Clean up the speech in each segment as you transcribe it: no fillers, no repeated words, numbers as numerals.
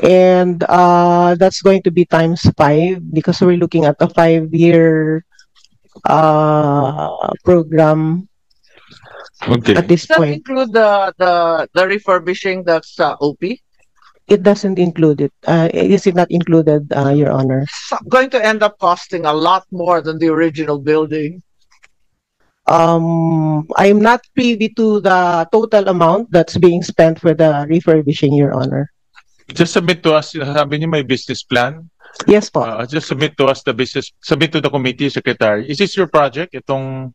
And that's going to be times 5 because we're looking at a 5-year program Okay. at this Does that point. include the refurbishing that's OP? It doesn't include it. It is not included, Your Honor. It's going to end up costing a lot more than the original building. I'm not privy to the total amount that's being spent for the refurbishing, Your Honor. Just submit to us, sabi niyo may business plan. Yes po. Just submit to us the business, submit to the committee secretary. Is this your project? Itong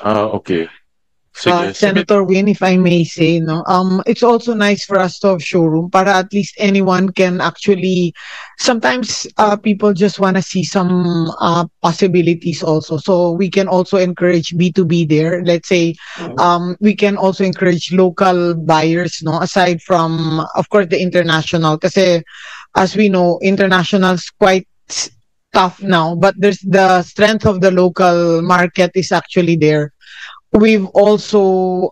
okay. Sige, Senator Win, if I may say, no, it's also nice for us to have showroom para at least anyone can actually. Sometimes people just want to see some possibilities also, so we can also encourage B2B there. Let's say, we can also encourage local buyers, no, aside from of course the international, kasi as we know, international is quite tough now, but there's the strength of the local market is actually there. We've also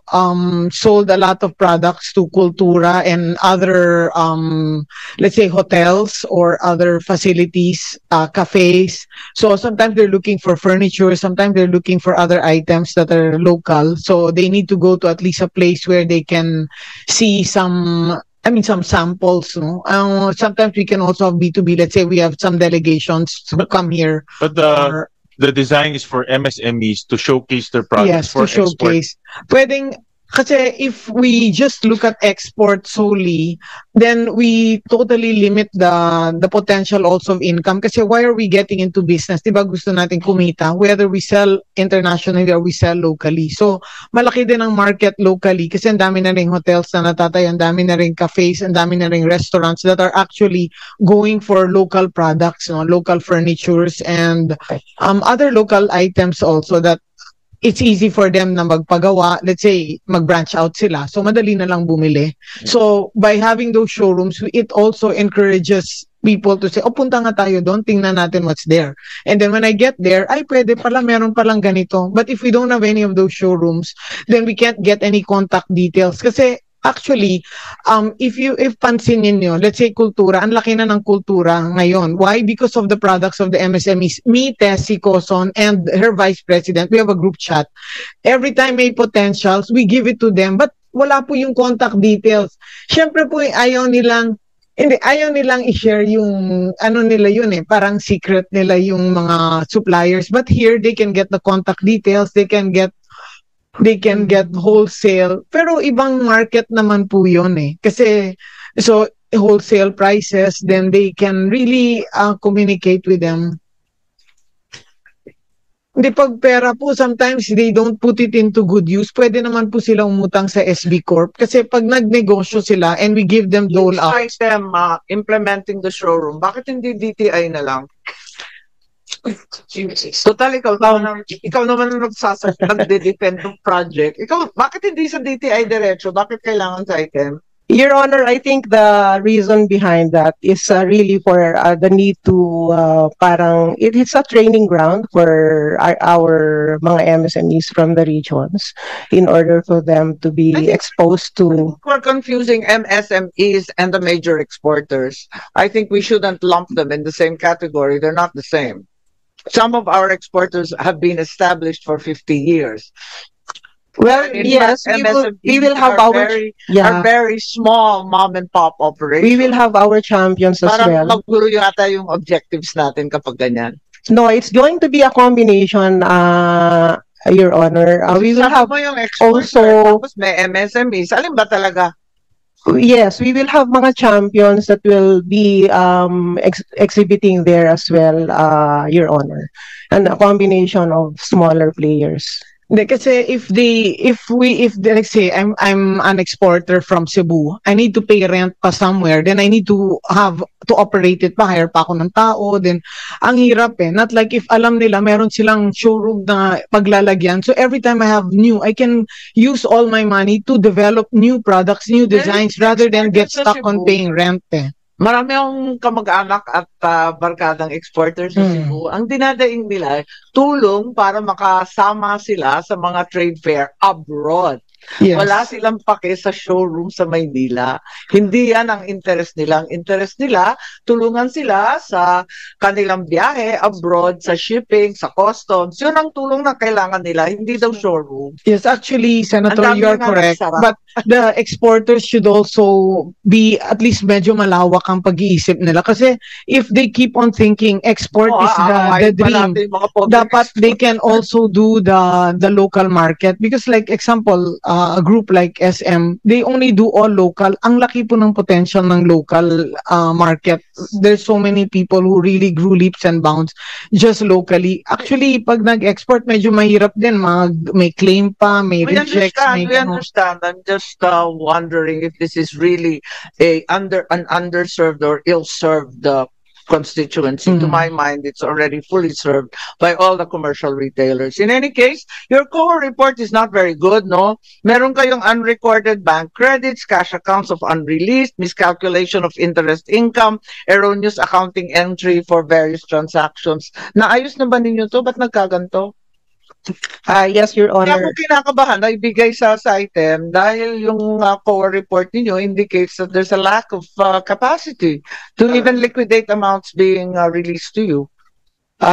sold a lot of products to Kultura and other, let's say, hotels or other facilities, cafes. So sometimes they're looking for furniture, sometimes they're looking for other items that are local. So they need to go to at least a place where they can see some samples. No? Sometimes we can also have B2B. Let's say we have some delegations to come here. But the design is for MSMEs to showcase their products. Yes, for to showcase. Pwedeng, kasi if we just look at export solely, then we totally limit the potential also of income. Kasi why are we getting into business? Diba gusto natin kumita, whether we sell internationally or we sell locally. So, malaki din ang market locally kasi ang dami na ring hotels na natatay, ang dami na ring cafes, ang dami na ring restaurants that are actually going for local products, no? Local furnitures and other local items also that it's easy for them na magpagawa. Let's say, mag-branch out sila. So, madali na lang bumili. So, by having those showrooms, it also encourages people to say, punta nga tayo doon, tingnan natin what's there. And then when I get there, pwede pala, meron palang ganito. But if we don't have any of those showrooms, then we can't get any contact details. Kasi, actually, if pansin niyo, let's say Kultura, ang laki na ng Kultura ngayon. Why? Because of the products of the MSMEs. Me, Tessie Coson, and her vice president, we have a group chat. Every time may potentials, we give it to them, but wala po yung contact details. Siyempre po, ayaw nilang i-share yung nila yun parang secret nila yung mga suppliers. But here, they can get the contact details, they can get wholesale, pero ibang market naman po yun kasi so wholesale prices, then they can really communicate with them. Hindi, pag pera po, sometimes they don't put it into good use. Pwede naman po sila umutang sa SB Corp kasi pag nagnegosyo sila and we give them dole out. Despite them implementing the showroom, bakit hindi DTI na lang? Total, ikaw naman nagde-defend ng project. Ikaw, bakit hindi sa DTI diretso? Bakit kailangan sa item? Your Honor, I think the reason behind that is really for the need to parang it's a training ground for our mga MSMEs from the regions in order for them to be exposed to. We're confusing MSMEs and the major exporters. I think we shouldn't lump them in the same category. They're not the same. Some of our exporters have been established for 50 years. Well, yes, we will have our very small mom and pop operations. We will have our champions as well. Parang maggulo yata yung objectives natin kapag ganyan. No, it's going to be a combination, Your Honor. We will have also tapos may MSMEs. Alin ba talaga? Yes, we will have mga champions that will be exhibiting there as well, Your Honor, and a combination of smaller players. Kasi if let's say I'm an exporter from Cebu, I need to pay rent pa somewhere, then I need to have to operate it pa, hire pa ako ng tao, then ang hirap not like if alam nila meron silang showroom na paglalagyan. So every time I have I can use all my money to develop new products, new designs rather than get stuck on paying rent. Marami akong kamag-anak at barkadang exporters sa Cebu. Ang dinadaing nila, tulong para makasama sila sa mga trade fair abroad. Yes. Wala silang pake sa showroom sa Maynila. Hindi yan ang interest nila. Ang interest nila, tulungan sila sa kanilang biyahe abroad, sa shipping, sa customs. Yun ang tulong na kailangan nila, hindi daw showroom. Yes, actually, Senator, Ang dami you are nga correct. nagsara. But the exporters should also be at least medyo malawak ang pag-iisip nila. Kasi if they keep on thinking export is the dream, dapat they can also do the local market. Because like example, a group like SM, they only do all local. Ang laki po ng potential ng local market. There's so many people who really grew leaps and bounds just locally. Actually, pag nag-export, medyo mahirap din. May claim pa, may We rejects, may understand, we understand. I'm just wondering if this is really an underserved or ill-served constituency. To Mhm. my mind, it's already fully served by all the commercial retailers. In any case, your core report is not very good, no? Meron kayong unrecorded bank credits, cash accounts of unreleased, miscalculation of interest income, erroneous accounting entry for various transactions. Naayos na ba ninyo to? Ba't nagkaganto? Yes, Your Kaya Honor. ako kinakabahan na ibigay sa item dahil yung core report ninyo indicates that there's a lack of capacity to even liquidate amounts being released to you.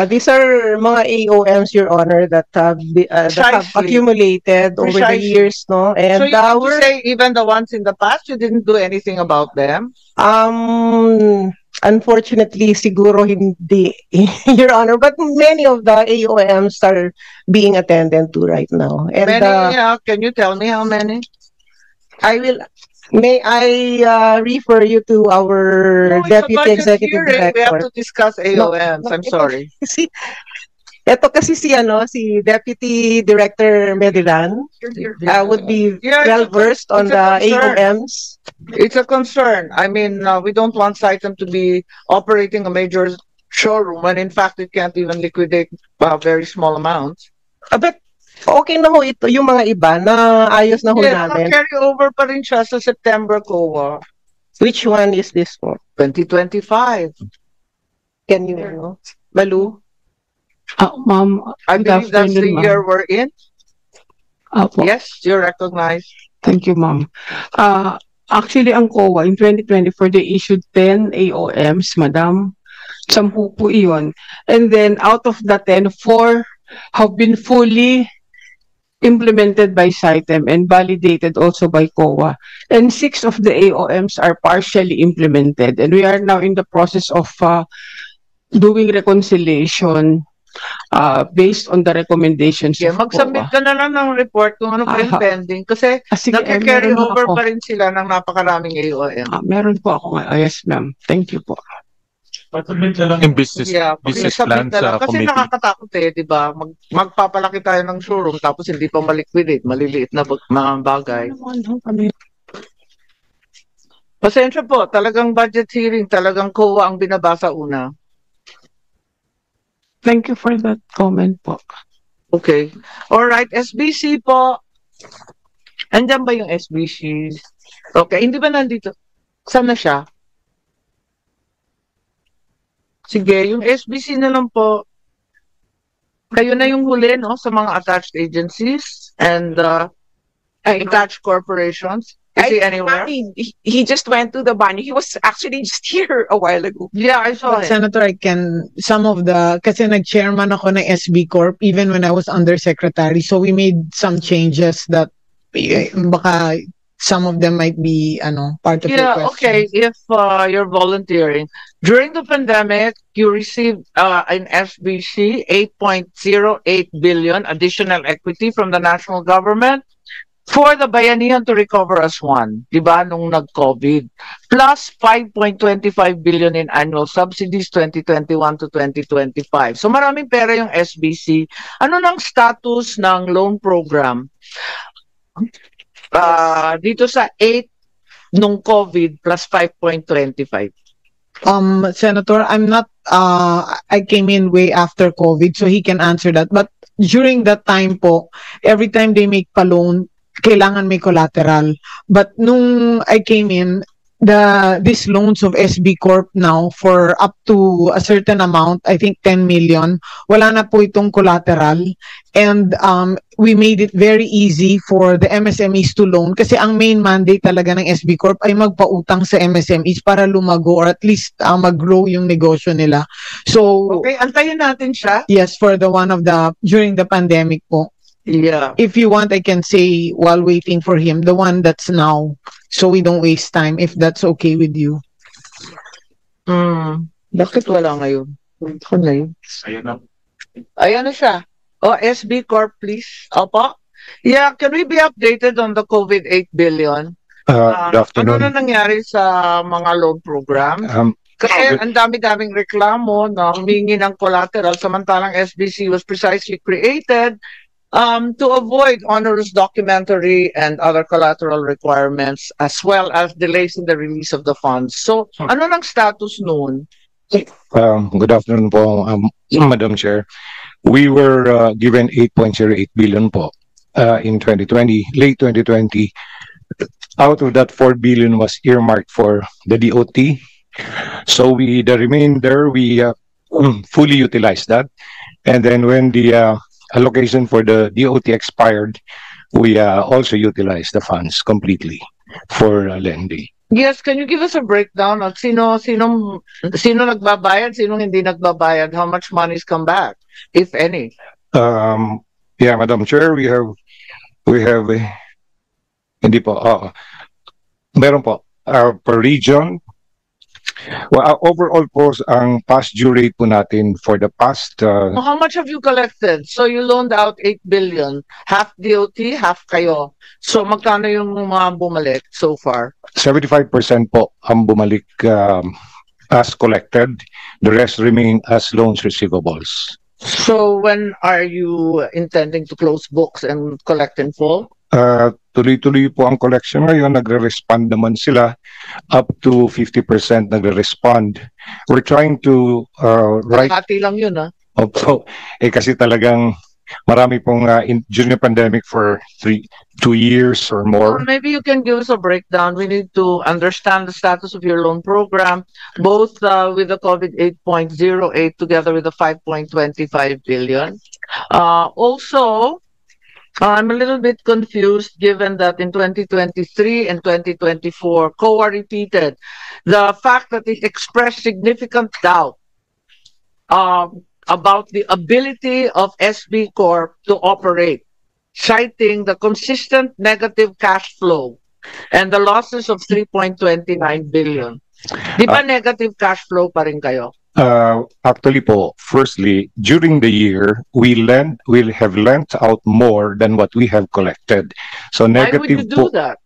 These are mga AOMs, Your Honor, that have Precisely. accumulated over the Precisely. years, no? So And you mean to say even the ones in the past, you didn't do anything about them? Unfortunately, siguro hindi, Your Honor. But many of the AOMs are being attended to right now. And Many, can you tell me how many? may I refer you to our No, it's a Deputy budget Executive hearing. We have Director. to discuss AOMs. I'm sorry. Kasi si Deputy Director Medilan would be Yeah, well versed on it's a the concern. AOMs. It's a concern. I mean, we don't want Saitem to be operating a major showroom when in fact it can't even liquidate very small amounts. But okay na ho ito, yung mga iba na ayos na ho Yeah, namin. carry over pa rin siya sa September COA Which one is this po? 2025. Can you know? Balu? Ma'am, I good believe that's the afternoon, ma'am. year we're in. Apo. Yes, you're recognized. Thank you, ma'am. Actually, ang COA in 2024, they issued 10 AOMs, madam. 10 po iyon. And then, out of the 10, 4 have been fully implemented by SITEM and validated also by COA. And 6 of the AOMs are partially implemented. And we are now in the process of doing reconciliation based on the recommendations Yeah, of mag-submit COA. ka na lang ng report kung ano pa yung Aha. pending kasi Sige, nag-carry meron over ako. pa rin sila ng napakaraming AOM. Meron po ako nga. Yes, ma'am. Thank you po. Patubig na lang yung business Yeah, business submit plan na lang. sa Kasi committee. nakakatakot di ba? Magpapalaki tayo ng showroom tapos hindi pa maliquidate, maliliit na mga bagay. Pasensya po, talagang budget hearing, talagang COA ang binabasa una. Thank you for that comment po. Okay. Alright, SBC po. Andiyan ba yung SBC? Okay, hindi ba nandito? Saan na siya? Sige, yung SBC na lang po. Kayo na yung huli, no? Sa mga attached agencies and attached corporations. Is he anywhere? He just went to the banyo. He was actually just here a while ago. Yeah, I saw But it. Senator, kasi nag-chairman ako ng SB Corp even when I was undersecretary. So we made some changes that baka some of them might be part of your Yeah, question. okay. If you're volunteering. During the pandemic, you received an SBC 8.08 billion additional equity from the national government for the Bayanihan to recover as one, di ba, nung nag-COVID. Plus 5.25 billion in annual subsidies 2021 to 2025. So maraming pera yung SBC. Ano nang status ng loan program? Dito sa 8 nung COVID plus 5.25. Senator, I'm not, I came in way after COVID, so he can answer that. But during that time po, every time they make pa loan, kailangan may collateral. But nung I came in, these loans of SB Corp now for up to a certain amount, I think 10 million, wala na po itong collateral. And we made it very easy for the MSMEs to loan kasi ang main mandate talaga ng SB Corp ay magpautang sa MSMEs para lumago or at least mag-grow yung negosyo nila. So, Okay, antayin natin siya. yes, for the one of the, during the pandemic po. Yeah. If you want, I can say while waiting for him, the one that's now, so we don't waste time, if that's okay with you. Bakit wala ngayon? Ano na yun? Ayun na. Ayan na siya. Oh, SB Corp, please. Opo. Yeah, can we be updated on the COVID 8 billion? Good afternoon. Ano na nangyari sa mga loan program? Kasi ang dami-daming reklamo na humingi ng collateral samantalang SBC was precisely created to avoid onerous documentary and other collateral requirements as well as delays in the release of the funds. So, ano nang status noon? Good afternoon po, Madam Chair. We were given 8.08 billion po in 2020, late 2020. Out of that, 4 billion was earmarked for the DOT. So the remainder, we fully utilized that. And then when the allocation for the DOT expired, we also utilized the funds completely for lending. Yes, can you give us a breakdown of sino nagbabayad, sino hindi nagbabayad, how much money's come back, if any? Yeah, Madam Chair, we have hindi po, meron po, per region. Well, overall po, ang past due rate po natin for the past... How much have you collected? So you loaned out 8 billion, half DOT, half kayo. So magkano yung mga bumalik so far? 75% po ang bumalik as collected. The rest remain as loans receivables. So when are you intending to close books and collect in full? Tuloy-tuloy po ang collection ngayon. Nagre-respond naman sila. Up to 50% nagre-respond. We're trying to write... Hati lang yun, ha? Opo. Kasi talagang marami pong during the pandemic for 2 years or more. Or maybe you can give us a breakdown. We need to understand the status of your loan program, both with the COVID 8.08 together with the 5.25 billion. Also, I'm a little bit confused given that in 2023 and 2024, COA repeated the fact that it expressed significant doubt about the ability of SB Corp to operate, citing the consistent negative cash flow and the losses of 3.29 billion. Di ba negative cash flow pa rin kayo? Actually po, firstly, during the year, we'll have lent out more than what we have collected. So Why would you negative do po, that?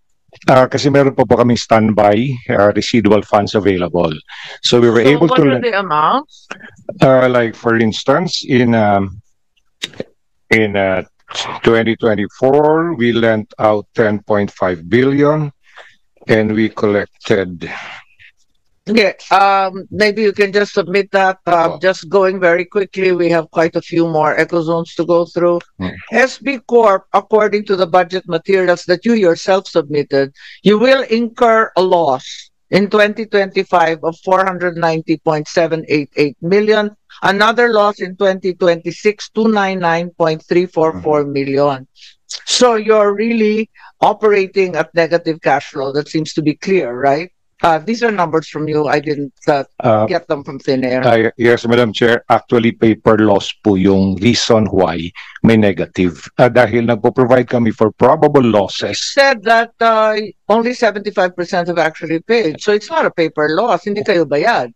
kasi meron po kaming standby residual funds available. So we were So able what to are the amounts? like for instance, in 2024, we lent out 10.5 billion and we collected... Okay, maybe you can just submit that. Just going very quickly, we have quite a few more eco zones to go through. SB Corp, according to the budget materials that you yourself submitted, you will incur a loss in 2025 of 490.788 million. Another loss in 2026, 299.344 million. So you're really operating at negative cash flow. That seems to be clear, right? These are numbers from you. I didn't get them from thin air. Yes, Madam Chair. Actually, paper loss po yung reason why may negative. Dahil nagpo-provide kami for probable losses. Said that only 75% have actually paid. So it's not a paper loss. Hindi kayo bayad.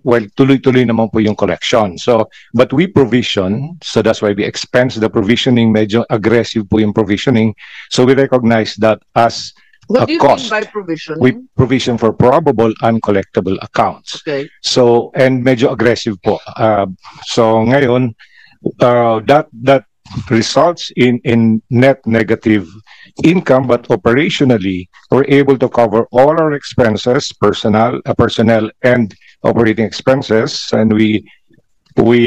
Well, tuloy-tuloy naman po yung collection. So, but we provision, so that's why we expense the provisioning. Medyo aggressive po yung provisioning. So we recognize that as What do you cost. mean by provisioning? We provision for probable uncollectible accounts. Okay. So, and medyo aggressive po. So ngayon, that results in net negative income, but operationally, we're able to cover all our expenses, personnel and operating expenses, and we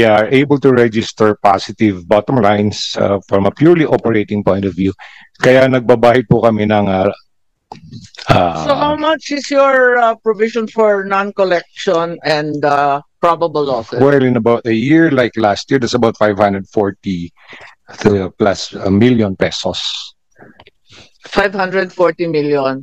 are able to register positive bottom lines from a purely operating point of view. Kaya nagbabahid po kami ng So how much is your provision for non-collection and probable losses? Well, in about a year like last year, that's about 540 plus a million pesos. 540 million.